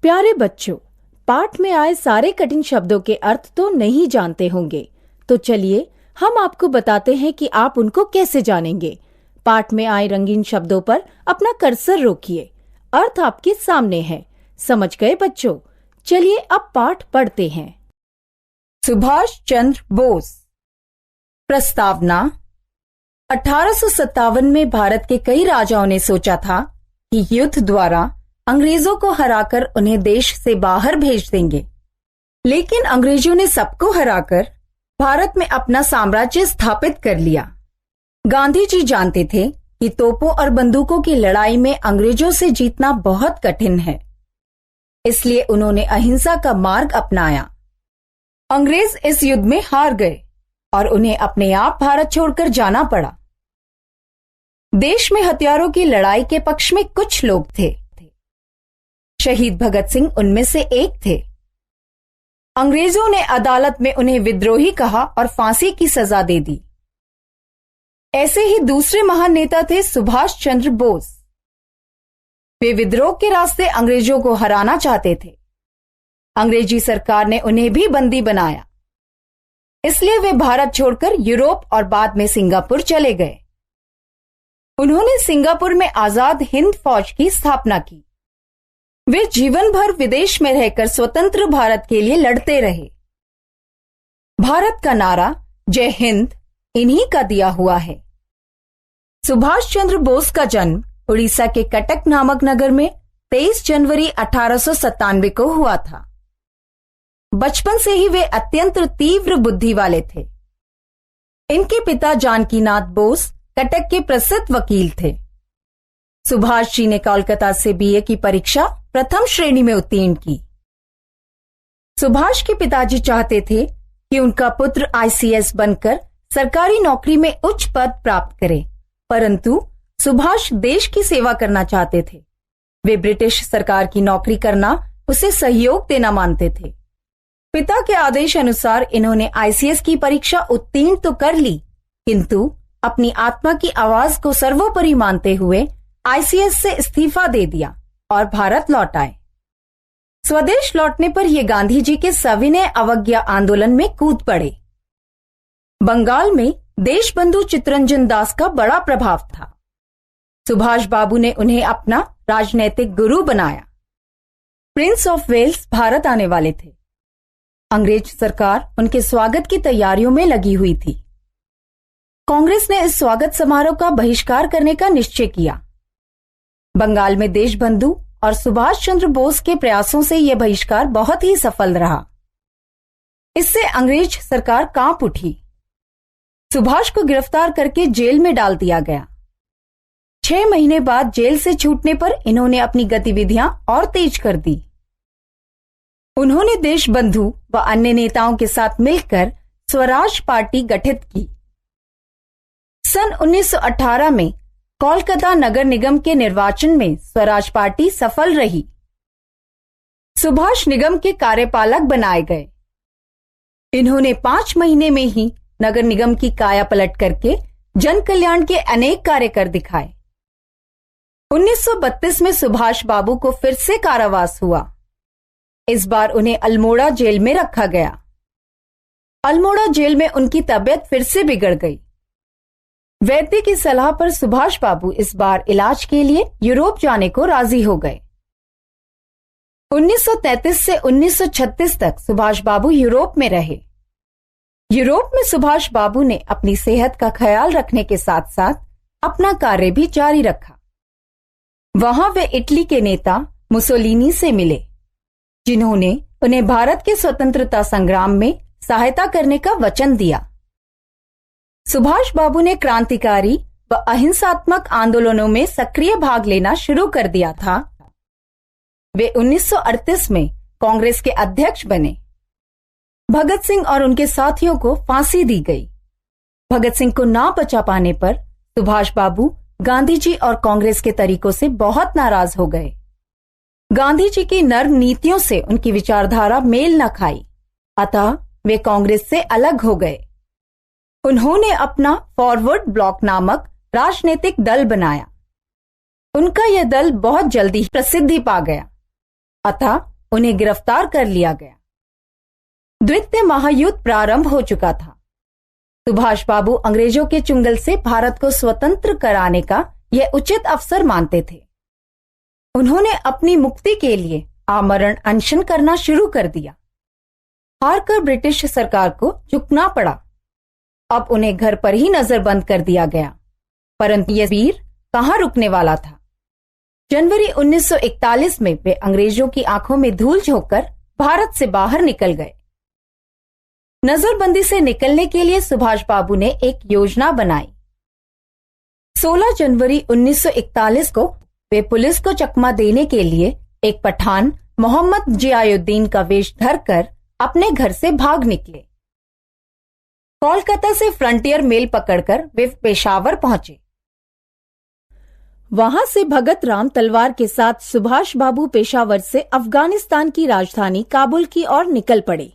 प्यारे बच्चों, पाठ में आए सारे कठिन शब्दों के अर्थ तो नहीं जानते होंगे, तो चलिए हम आपको बताते हैं कि आप उनको कैसे जानेंगे। पाठ में आए रंगीन शब्दों पर अपना कर्सर रोकिए, अर्थ आपके सामने है। समझ गए बच्चों? चलिए अब पाठ पढ़ते हैं। सुभाष चंद्र बोस। प्रस्तावना। 1857 में भारत के कई राजाओं ने सोचा था कि युद्ध द्वारा अंग्रेजों को हराकर उन्हें देश से बाहर भेज देंगे, लेकिन अंग्रेजों ने सबको हराकर भारत में अपना साम्राज्य स्थापित कर लिया। गांधी जी जानते थे कि तोपों और बंदूकों की लड़ाई में अंग्रेजों से जीतना बहुत कठिन है, इसलिए उन्होंने अहिंसा का मार्ग अपनाया। अंग्रेज इस युद्ध में हार गए और उन्हें अपने आप भारत छोड़कर जाना पड़ा। देश में हथियारों की लड़ाई के पक्ष में कुछ लोग थे। शहीद भगत सिंह उनमें से एक थे। अंग्रेजों ने अदालत में उन्हें विद्रोही कहा और फांसी की सजा दे दी। ऐसे ही दूसरे महान नेता थे सुभाष चंद्र बोस। वे विद्रोह के रास्ते अंग्रेजों को हराना चाहते थे। अंग्रेजी सरकार ने उन्हें भी बंदी बनाया, इसलिए वे भारत छोड़कर यूरोप और बाद में सिंगापुर चले गए। उन्होंने सिंगापुर में आजाद हिंद फौज की स्थापना की। वे जीवन भर विदेश में रहकर स्वतंत्र भारत के लिए लड़ते रहे। भारत का नारा जय हिंद इन्हीं का दिया हुआ है। सुभाष चंद्र बोस का जन्म उड़ीसा के कटक नामक नगर में 23 जनवरी 1897 को हुआ था। बचपन से ही वे अत्यंत तीव्र बुद्धि वाले थे। इनके पिता जानकीनाथ बोस कटक के प्रसिद्ध वकील थे। सुभाष जी ने कोलकाता से बीए की परीक्षा प्रथम श्रेणी में उत्तीर्ण की। सुभाष के पिताजी चाहते थे कि उनका पुत्र आईसीएस बनकर सरकारी नौकरी में उच्च पद प्राप्त करे, परंतु सुभाष देश की सेवा करना चाहते थे। वे ब्रिटिश सरकार की नौकरी करना उसे सहयोग देना मानते थे। पिता के आदेश अनुसार इन्होंने आईसीएस की परीक्षा उत्तीर्ण तो कर ली, किंतु अपनी आत्मा की आवाज को सर्वोपरि मानते हुए आईसीएस से इस्तीफा दे दिया और भारत लौट आए। स्वदेश लौटने पर ये गांधी जी के सविनय अवज्ञा आंदोलन में कूद पड़े। बंगाल में देशबंधु चित्तरंजन दास का बड़ा प्रभाव था। सुभाष बाबू ने उन्हें अपना राजनैतिक गुरु बनाया। प्रिंस ऑफ वेल्स भारत आने वाले थे। अंग्रेज सरकार उनके स्वागत की तैयारियों में लगी हुई थी। कांग्रेस ने इस स्वागत समारोह का बहिष्कार करने का निश्चय किया। बंगाल में देशबंधु और सुभाष चंद्र बोस के प्रयासों से यह बहिष्कार बहुत ही सफल रहा। इससे अंग्रेज सरकार कांप उठी। सुभाष को गिरफ्तार करके जेल में डाल दिया गया। 6 महीने बाद जेल से छूटने पर इन्होंने अपनी गतिविधियां और तेज कर दी। उन्होंने देशबंधु व अन्य नेताओं के साथ मिलकर स्वराज पार्टी गठित की। सन 1918 में कोलकाता नगर निगम के निर्वाचन में स्वराज पार्टी सफल रही। सुभाष निगम के कार्यपालक बनाए गए। इन्होंने 5 महीने में ही नगर निगम की काया पलट करके जन कल्याण के अनेक कार्य कर दिखाए। 1932 में सुभाष बाबू को फिर से कारावास हुआ। इस बार उन्हें अल्मोड़ा जेल में रखा गया। अल्मोड़ा जेल में उनकी तबीयत फिर से बिगड़ गई। वैद्य की सलाह पर सुभाष बाबू इस बार इलाज के लिए यूरोप जाने को राजी हो गए। 1933 से 1936 तक सुभाष बाबू यूरोप में रहे। यूरोप में सुभाष बाबू ने अपनी सेहत का ख्याल रखने के साथ साथ अपना कार्य भी जारी रखा। वहां वे इटली के नेता मुसोलिनी से मिले, जिन्होंने उन्हें भारत के स्वतंत्रता संग्राम में सहायता करने का वचन दिया। सुभाष बाबू ने क्रांतिकारी व अहिंसात्मक आंदोलनों में सक्रिय भाग लेना शुरू कर दिया था। वे 1938 में कांग्रेस के अध्यक्ष बने। भगत सिंह और उनके साथियों को फांसी दी गई। भगत सिंह को ना बचा पाने पर सुभाष बाबू गांधी जी और कांग्रेस के तरीकों से बहुत नाराज हो गए। गांधी जी की नर्म नीतियों से उनकी विचारधारा मेल न खाई, अतः वे कांग्रेस से अलग हो गए। उन्होंने अपना फॉरवर्ड ब्लॉक नामक राजनीतिक दल बनाया। उनका यह दल बहुत जल्दी प्रसिद्धि पा गया, अतः उन्हें गिरफ्तार कर लिया गया। द्वितीय महायुद्ध प्रारंभ हो चुका था। सुभाष बाबू अंग्रेजों के चुंगल से भारत को स्वतंत्र कराने का यह उचित अवसर मानते थे। उन्होंने अपनी मुक्ति के लिए आमरण अनशन करना शुरू कर दिया। हारकर ब्रिटिश सरकार को झुकना पड़ा। अब उन्हें घर पर ही नजरबंद कर दिया गया, परंतु यह वीर कहां रुकने वाला था। जनवरी 1941 में वे अंग्रेजों की आंखों में धूल झोंककर भारत से बाहर निकल गए। नजरबंदी से निकलने के लिए सुभाष बाबू ने एक योजना बनाई। 16 जनवरी 1941 को वे पुलिस को चकमा देने के लिए एक पठान मोहम्मद जियाउद्दीन का वेश धरकर अपने घर से भाग निकले। कोलकाता से फ्रंटियर मेल पकड़कर वे पेशावर पहुंचे। वहां से भगत राम तलवार के साथ सुभाष बाबू पेशावर से अफगानिस्तान की राजधानी काबुल की ओर निकल पड़े।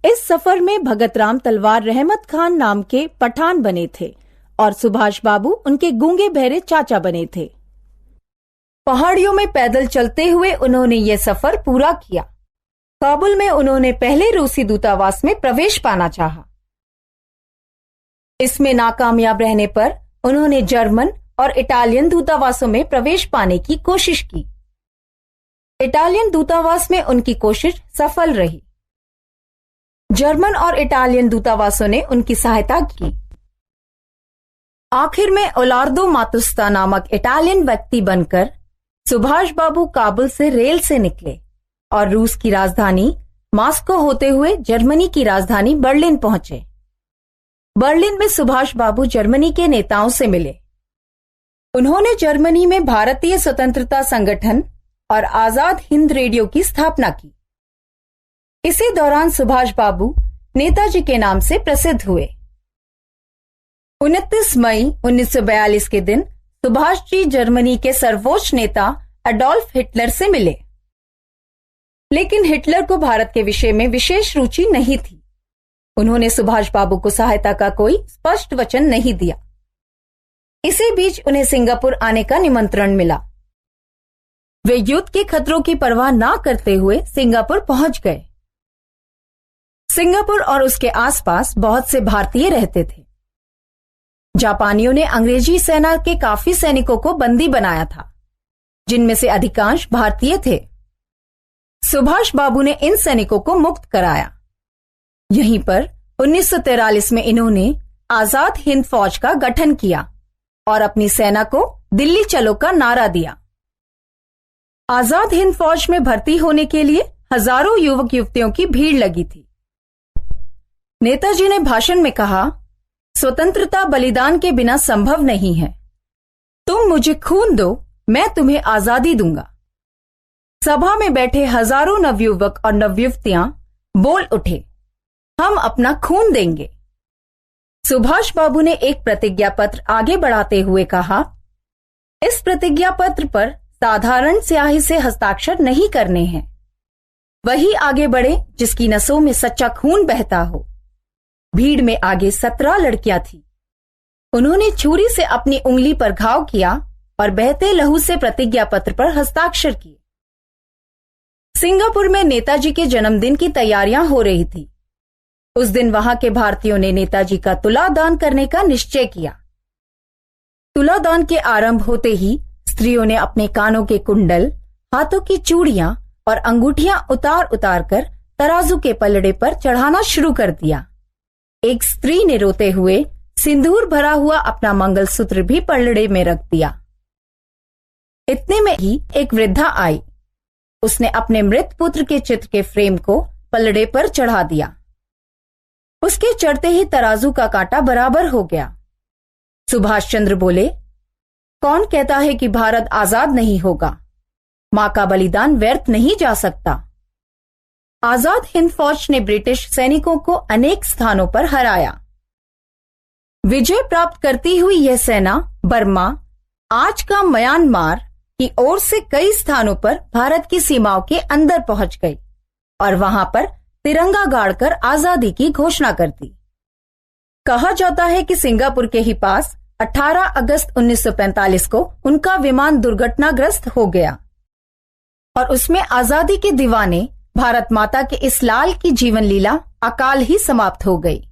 इस सफर में भगत राम तलवार रहमत खान नाम के पठान बने थे और सुभाष बाबू उनके गूंगे बहरे चाचा बने थे। पहाड़ियों में पैदल चलते हुए उन्होंने यह सफर पूरा किया। काबुल में उन्होंने पहले रूसी दूतावास में प्रवेश पाना चाहा। इसमें नाकामयाब रहने पर उन्होंने जर्मन और इटालियन दूतावासों में प्रवेश पाने की कोशिश की। इटालियन दूतावास में उनकी कोशिश सफल रही। जर्मन और इटालियन दूतावासों ने उनकी सहायता की। आखिर में ओलार्दो मातुस्ता नामक इटालियन व्यक्ति बनकर सुभाष बाबू काबुल से रेल से निकले और रूस की राजधानी मॉस्को होते हुए जर्मनी की राजधानी बर्लिन पहुंचे। बर्लिन में सुभाष बाबू जर्मनी के नेताओं से मिले। उन्होंने जर्मनी में भारतीय स्वतंत्रता संगठन और आजाद हिंद रेडियो की स्थापना की। इसी दौरान सुभाष बाबू नेताजी के नाम से प्रसिद्ध हुए। 29 मई 1942 के दिन सुभाष जी जर्मनी के सर्वोच्च नेता एडोल्फ हिटलर से मिले। लेकिन हिटलर को भारत के विषय में विशेष रुचि नहीं थी। उन्होंने सुभाष बाबू को सहायता का कोई स्पष्ट वचन नहीं दिया। इसी बीच उन्हें सिंगापुर आने का निमंत्रण मिला। वे युद्ध के खतरों की परवाह न करते हुए सिंगापुर पहुंच गए। सिंगापुर और उसके आसपास बहुत से भारतीय रहते थे। जापानियों ने अंग्रेजी सेना के काफी सैनिकों को बंदी बनाया था, जिनमें से अधिकांश भारतीय थे। सुभाष बाबू ने इन सैनिकों को मुक्त कराया। यहीं पर 1943 में इन्होंने आजाद हिंद फौज का गठन किया और अपनी सेना को दिल्ली चलो का नारा दिया। आजाद हिंद फौज में भर्ती होने के लिए हजारों युवक युवतियों की भीड़ लगी थी। नेताजी ने भाषण में कहा, स्वतंत्रता बलिदान के बिना संभव नहीं है। तुम मुझे खून दो, मैं तुम्हें आजादी दूंगा। सभा में बैठे हजारों नवयुवक और नवयुवतियां बोल उठे, हम अपना खून देंगे। सुभाष बाबू ने एक प्रतिज्ञा पत्र आगे बढ़ाते हुए कहा, इस प्रतिज्ञा पत्र पर साधारण स्याही से हस्ताक्षर नहीं करने हैं। वही आगे बढ़े जिसकी नसों में सच्चा खून बहता हो। भीड़ में आगे 17 लड़कियां थीं। उन्होंने छुरी से अपनी उंगली पर घाव किया और बहते लहू से प्रतिज्ञा पत्र पर हस्ताक्षर किए। सिंगापुर में नेताजी के जन्मदिन की तैयारियां हो रही थी। उस दिन वहां के भारतीयों ने नेताजी का तुलादान करने का निश्चय किया। तुलादान के आरंभ होते ही स्त्रियों ने अपने कानों के कुंडल, हाथों की चूड़ियां और अंगूठियां उतार उतार कर तराजू के पलड़े पर चढ़ाना शुरू कर दिया। एक स्त्री ने रोते हुए सिंदूर भरा हुआ अपना मंगलसूत्र भी पलड़े में रख दिया। इतने में ही एक वृद्धा आई। उसने अपने मृत पुत्र के चित्र के फ्रेम को पलड़े पर चढ़ा दिया। उसके चढ़ते ही तराजू का कांटा बराबर हो गया। सुभाष चंद्र बोले, कौन कहता है कि भारत आजाद नहीं होगा? मां का बलिदान व्यर्थ नहीं जा सकता। आजाद हिंद फौज ने ब्रिटिश सैनिकों को अनेक स्थानों पर हराया। विजय प्राप्त करती हुई यह सेना बर्मा, आज का म्यांमार की ओर से कई स्थानों पर भारत की सीमाओं के अंदर पहुंच गई और वहां पर तिरंगा गाड़कर आजादी की घोषणा कर दी। कहा जाता है कि सिंगापुर के ही पास 18 अगस्त 1945 को उनका विमान दुर्घटनाग्रस्त हो गया और उसमें आजादी के दीवाने भारत माता के इस लाल की जीवन लीला अकाल ही समाप्त हो गई।